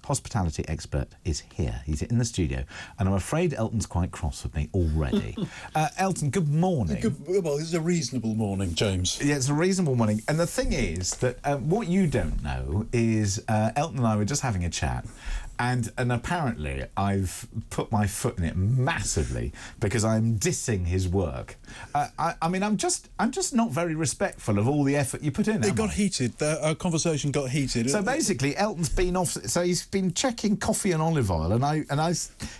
hospitality expert is here. He's in the studio, and I'm afraid Elton's quite cross with me already. Elton, good morning. Well, it's a reasonable morning, James. Yeah, it's a reasonable morning. And the thing is that what you don't know is Elton and I were just having a chat, and apparently I've put my foot in it massively because I'm dissing his work. I mean, I'm just not very respectful of all the effort you put in. It got heated. Our conversation got heated. So basically, Elton's been off. So he's been checking coffee and olive oil, and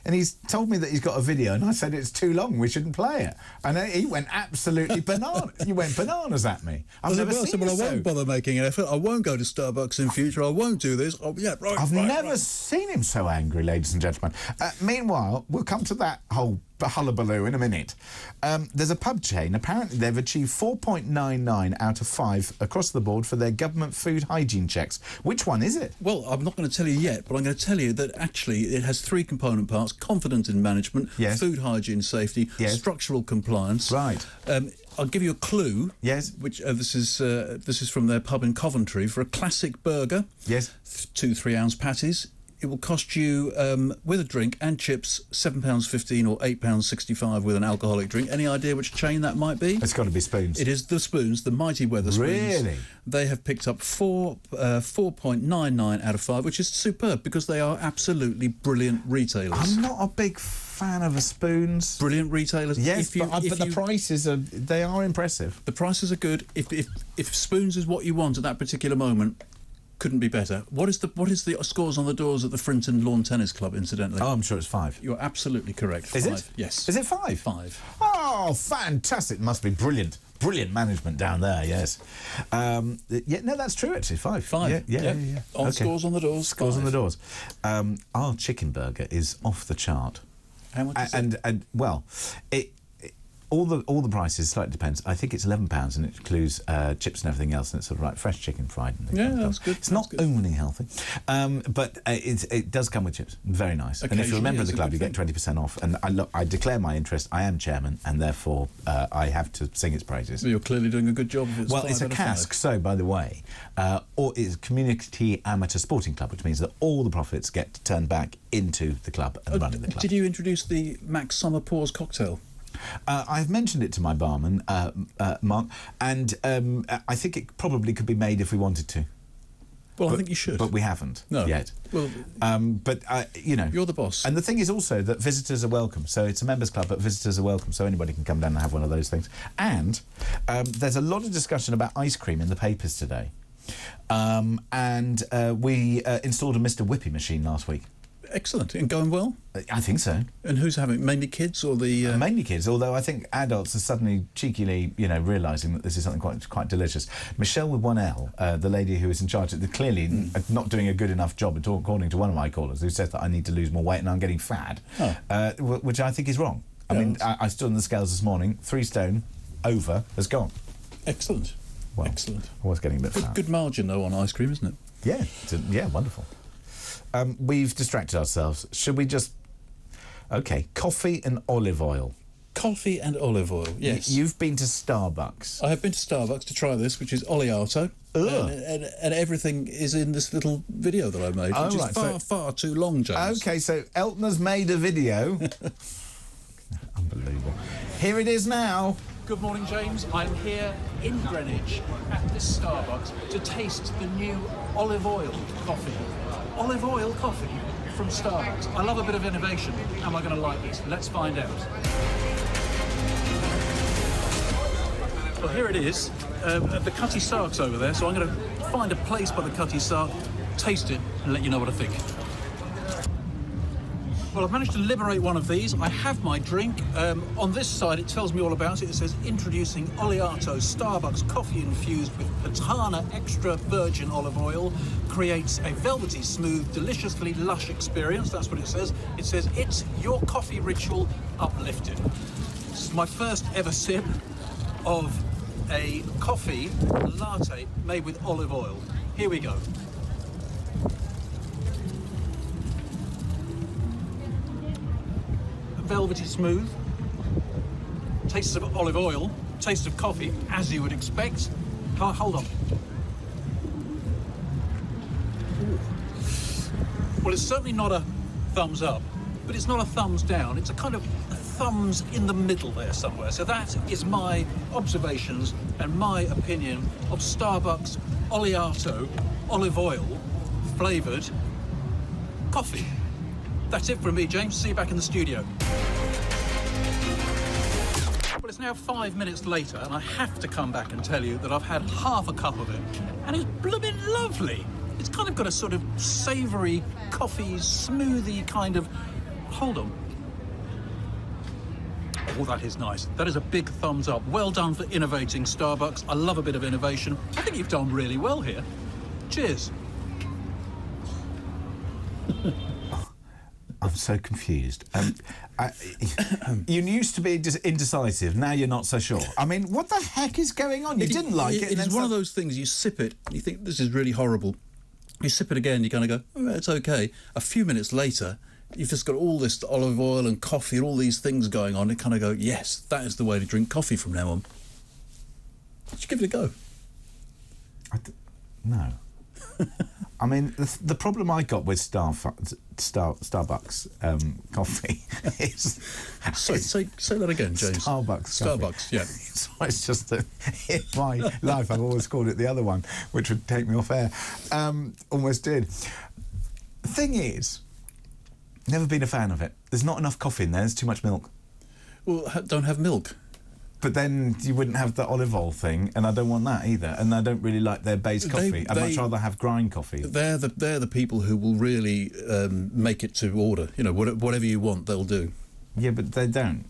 he's told me that he's got a video, and I said it's too long. We shouldn't play it. And he went absolutely bananas. You went bananas at me. I've never seen you so. I won't bother making an effort. I won't go to Starbucks in future. I won't do this. Oh, yeah, right. I've never seen him so angry, ladies and gentlemen. Meanwhile, we'll come to that whole hullabaloo in a minute. There's a pub chain. Apparently, they've achieved 4.99 out of 5 across the board for their government food hygiene checks. Which one is it? Well, I'm not going to tell you yet, but I'm going to tell you that actually it has 3 component parts: confidence in management, yes, food hygiene safety, yes, structural compliance. Right. I'll give you a clue. Yes. Which this is from their pub in Coventry. For a classic burger, yes, 2 3-ounce patties. It will cost you, with a drink and chips, £7.15 or £8.65 with an alcoholic drink. Any idea which chain that might be? It's got to be Spoons. It is the Spoons, the mighty Weatherspoons. Really? They have picked up 4.99 out of 5, which is superb because they are absolutely brilliant retailers. I'm not a big fan of a Spoons. Brilliant retailers. Yes, but the prices are impressive. The prices are good. If Spoons is what you want at that particular moment, couldn't be better. What is the scores on the doors at the Frinton Lawn Tennis Club, incidentally? Oh, I'm sure it's 5. You're absolutely correct. Is 5. it? Yes. Is it 5? 5. Oh, fantastic. Must be brilliant. Brilliant management down there, yes. Yeah, no, that's true, actually. 5. 5. Yeah. On scores on the doors. Scores 5. on the doors. Our chicken burger is off the chart. How much is it? And well, all the prices slightly depends. I think it's £11, and it includes chips and everything else, and it's sort of like fresh chicken fried and things. Yeah, like that's good. It's not only healthy, but it does come with chips. Very nice. And if you're a member of the club, you get 20% off. And I declare my interest. I am chairman, and therefore I have to sing its praises. You're clearly doing a good job. If it's well, it's a cask. So, by the way, it's a community amateur sporting club, which means that all the profits get turned back into the club and running the club. Did you introduce the Max Summer Pause cocktail? I've mentioned it to my barman, Mark, and I think it probably could be made if we wanted to. Well, I think you should. But we haven't yet. Well, you know... You're the boss. And the thing is also that visitors are welcome. So it's a members' club, but visitors are welcome, so anybody can come down and have one of those things. And there's a lot of discussion about ice cream in the papers today. We installed a Mr. Whippy machine last week. Excellent. And going well? I think so. And who's having it? Mainly kids or the... Mainly kids, although I think adults are suddenly cheekily, realising that this is something quite delicious. Michelle with one L, the lady who is in charge, clearly not doing a good enough job at all, according to one of my callers, who says that I need to lose more weight and I'm getting fat, which I think is wrong. I mean, I stood on the scales this morning, 3 stone over has gone. Excellent. Well, excellent. I was getting a bit fat. Good margin, though, on ice cream, isn't it? Yeah, yeah, wonderful. We've distracted ourselves. Should we just... OK, coffee and olive oil. Coffee and olive oil, yes. You've been to Starbucks. I have been to Starbucks to try this, which is Oleato. And everything is in this little video that I made, which is far too long, James. OK, so Elton has made a video. Unbelievable. Here it is now. Good morning, James. I'm here in Greenwich at this Starbucks to taste the new olive oil coffee. Olive oil coffee from Starbucks. I love a bit of innovation. Am I going to like this? Let's find out. Well, here it is. The Cutty Sark's over there, so I'm going to find a place by the Cutty Sark, taste it, and let you know what I think. Well, I've managed to liberate one of these. I have my drink. On this side, it tells me all about it. It says, introducing Oleato Starbucks coffee infused with Patana extra virgin olive oil. Creates a velvety, smooth, deliciously lush experience. That's what it says. It says, it's your coffee ritual uplifted. This is my first ever sip of a coffee latte made with olive oil. Here we go. Velvety smooth, tastes of olive oil, taste of coffee, as you would expect. Hold on. Well, it's certainly not a thumbs up, but it's not a thumbs down. It's a kind of thumbs in the middle there somewhere. So that is my observations and my opinion of Starbucks Oleato olive oil flavoured coffee. That's it from me, James. See you back in the studio. Well, it's now 5 minutes later, and I have to come back and tell you that I've had half a cup of it, and it's blooming lovely. It's kind of got a sort of savoury, coffee, smoothie kind of... Hold on. Oh, that is nice. That is a big thumbs up. Well done for innovating, Starbucks. I love a bit of innovation. I think you've done really well here. Cheers. I'm so confused. You used to be indecisive, now you're not so sure. I mean, what the heck is going on? You didn't like it. It's one of those things, you sip it, and you think, this is really horrible. You sip it again, you kind of go, oh, it's okay. A few minutes later, you've just got all this olive oil and coffee and all these things going on. You kind of go, yes, that is the way to drink coffee from now on. Did you give it a go? No. I mean, the problem I got with Starbucks coffee is... Say that again, James. Starbucks, yeah. It's just that in my life I've always called it the other one, which would take me off air. Almost did. The thing is, never been a fan of it. There's not enough coffee in there, there's too much milk. Well, don't have milk. But then you wouldn't have the olive oil thing, and I don't want that either. And I don't really like their base coffee. I'd much rather have grind coffee. They're the people who will really make it to order. You know, whatever you want, they'll do. Yeah, but they don't.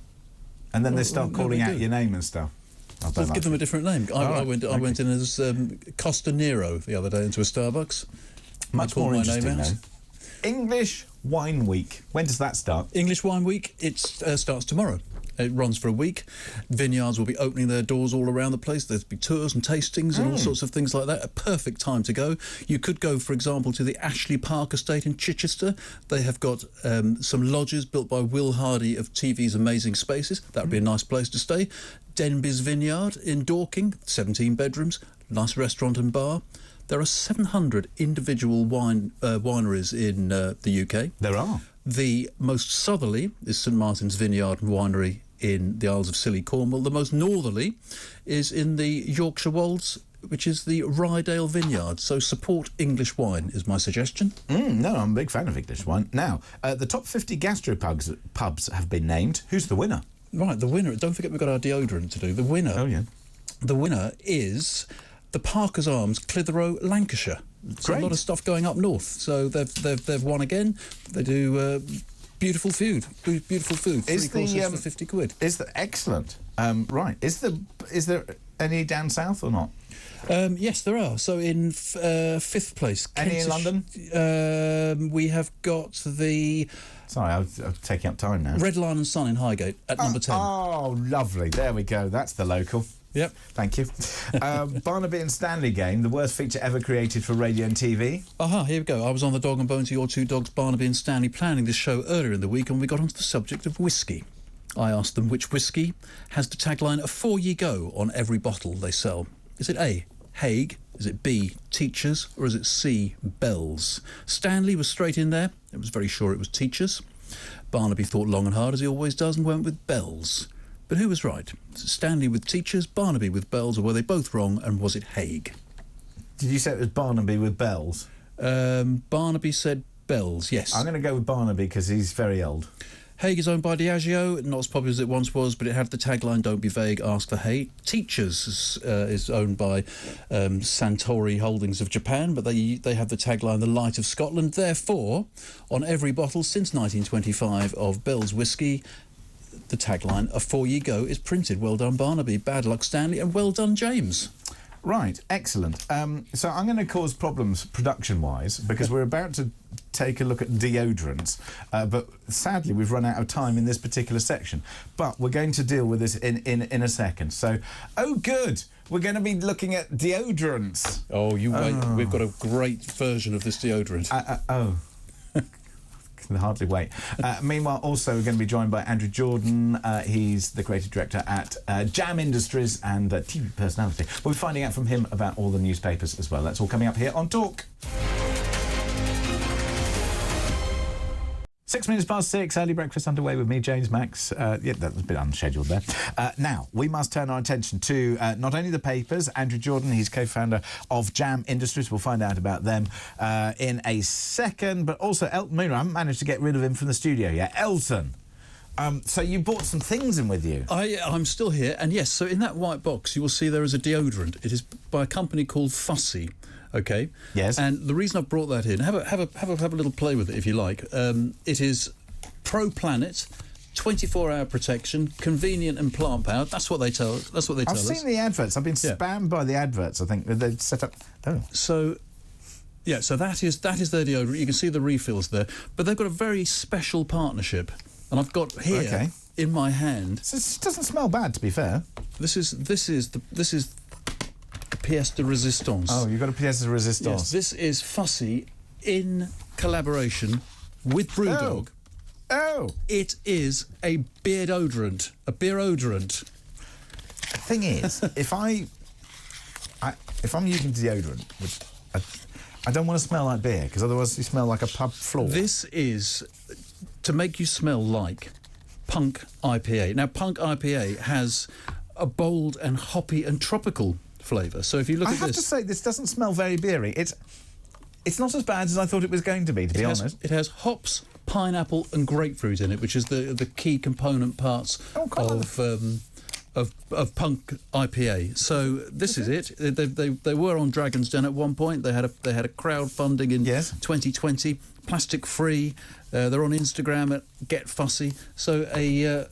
And then they start calling out your name and stuff. Well, give them a different name. I went in as Costa Nero the other day into a Starbucks. Much more interesting, though. English Wine Week. When does that start? English Wine Week, it starts tomorrow. It runs for a week. Vineyards will be opening their doors all around the place. There'll be tours and tastings and all sorts of things like that. A perfect time to go. You could go, for example, to the Ashley Park estate in Chichester. They have got some lodges built by Will Hardy of TV's Amazing Spaces. That would be a nice place to stay. Denby's Vineyard in Dorking, 17 bedrooms, nice restaurant and bar. There are 700 individual wineries in the UK. There are. The most southerly is St Martin's Vineyard and Winery in the Isles of Scilly, Cornwall. The most northerly is in the Yorkshire Wolds, which is the Rydale Vineyard. So support English wine is my suggestion. No, I'm a big fan of English wine. Now, the top 50 gastropubs have been named. Who's the winner? Right, the winner. Don't forget we've got our deodorant to do. The winner. Oh, yeah. The winner is the Parker's Arms, Clitheroe, Lancashire. So a lot of stuff going up north. So they've won again. They do beautiful food. Beautiful food. Three courses for 50 quid. Excellent. Right. Is there any down south or not? Yes, there are. So in fifth place, any in London? We have got the. Sorry, I'm taking up time now. Red Lion and Sun in Highgate at number 10. Oh, lovely. There we go. That's the local. Yep. Thank you. Barnaby and Stanley game, the worst feature ever created for radio and TV. Here we go. I was on the Dog and Bone to Your Two Dogs, Barnaby and Stanley, planning this show earlier in the week, and we got onto the subject of whiskey. I asked them which whiskey has the tagline, "Afore ye go," on every bottle they sell. Is it A, Haig? Is it B, Teachers? Or is it C, Bells? Stanley was straight in there. It was very sure it was Teachers. Barnaby thought long and hard, as he always does, and went with Bells. But who was right? Was it Stanley with Teachers, Barnaby with Bells, or were they both wrong, and was it Haig? Did you say it was Barnaby with Bells? Barnaby said Bells, yes. I'm going to go with Barnaby because he's very old. Haig is owned by Diageo, not as popular as it once was, but it had the tagline, "Don't be vague, ask for Haig." Teachers is owned by Santori Holdings of Japan, but they have the tagline, "The Light of Scotland." Therefore, on every bottle since 1925 of Bell's whiskey, the tagline, "Afore ye go," is printed. Well done, Barnaby. Bad luck, Stanley, and well done, James. Right, excellent. So I'm going to cause problems production-wise because we're about to take a look at deodorants, but sadly we've run out of time in this particular section. But we're going to deal with this in a second. So, oh good, we're going to be looking at deodorants. Oh, you wait. We've got a great version of this deodorant. Can hardly wait. Meanwhile, also, we're going to be joined by Andrew Jordan. He's the creative director at Jam Industries and TV personality. We'll be finding out from him about all the newspapers as well. That's all coming up here on Talk. 6 minutes past 6, early breakfast underway with me, James Max. Yeah, that was a bit unscheduled there. Now, we must turn our attention to not only the papers, Andrew Jordan, he's co-founder of Jam Industries. We'll find out about them in a second, but also Elton Mouna. I haven't managed to get rid of him from the studio yet. Elton, so you brought some things in with you. I'm still here, and yes, so in that white box you will see there is a deodorant. It is by a company called Fussy. Okay. Yes. And the reason I brought that in, have a little play with it if you like. It is Pro Planet, 24-hour protection, convenient and plant powered. That's what they tell us. I've seen the adverts. I've been spammed by the adverts. I think they've set up. Oh. So. Yeah, so that is their deodorant. You can see the refills there, but they've got a very special partnership, and I've got here in my hand. It doesn't smell bad, to be fair. This is the pièce de résistance. Oh, you've got a pièce de résistance. Yes, this is Fussy in collaboration with Brewdog. Oh. It is a beer odorant. A beer odorant. The thing is, if I'm using deodorant, which I don't want to smell like beer, because otherwise you smell like a pub floor. This is to make you smell like Punk IPA. Now, Punk IPA has a bold and hoppy and tropical flavour. So if you look at this... I have to say, this doesn't smell very beery. It's not as bad as I thought it was going to be, to be honest. It has hops, pineapple and grapefruit in it, which is the key component parts of Punk IPA. So this is it. They were on Dragon's Den at one point. They had a crowdfunding in 2020. Plastic free. They're on Instagram at Get Fussy. So a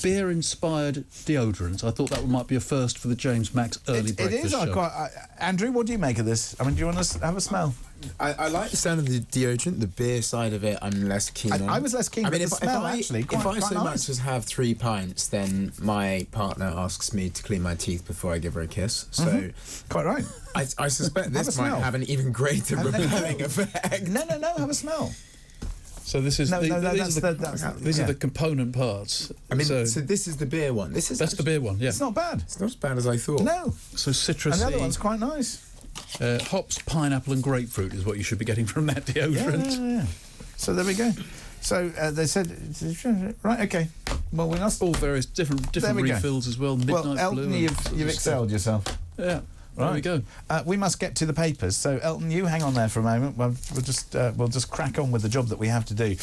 beer inspired deodorant. I thought that might be a first for the James Max early breakfast show. Andrew, what do you make of this? I mean, do you want to have a smell? I like the sound of the deodorant. The beer side of it, I'm less keen on. I was less keen, but the smell, actually, if I so nice. much as have 3 pints, then my partner asks me to clean my teeth before I give her a kiss. So, quite right. I suspect this might have an even greater repelling effect. No, have a smell. So this is these are the component parts. I mean, so this is the beer one. That's the beer one. Yeah, it's not bad. It's not as bad as I thought. No. So citrusy. And the other one's quite nice. Hops, pineapple and grapefruit is what you should be getting from that deodorant. Yeah. So there we go. So they said, right, okay. Well, we must all various different refills as well. Midnight well, Elton, blue. You've excelled yourself. Yeah. There we go. We must get to the papers. So Elton, you hang on there for a moment. We'll just crack on with the job that we have to do.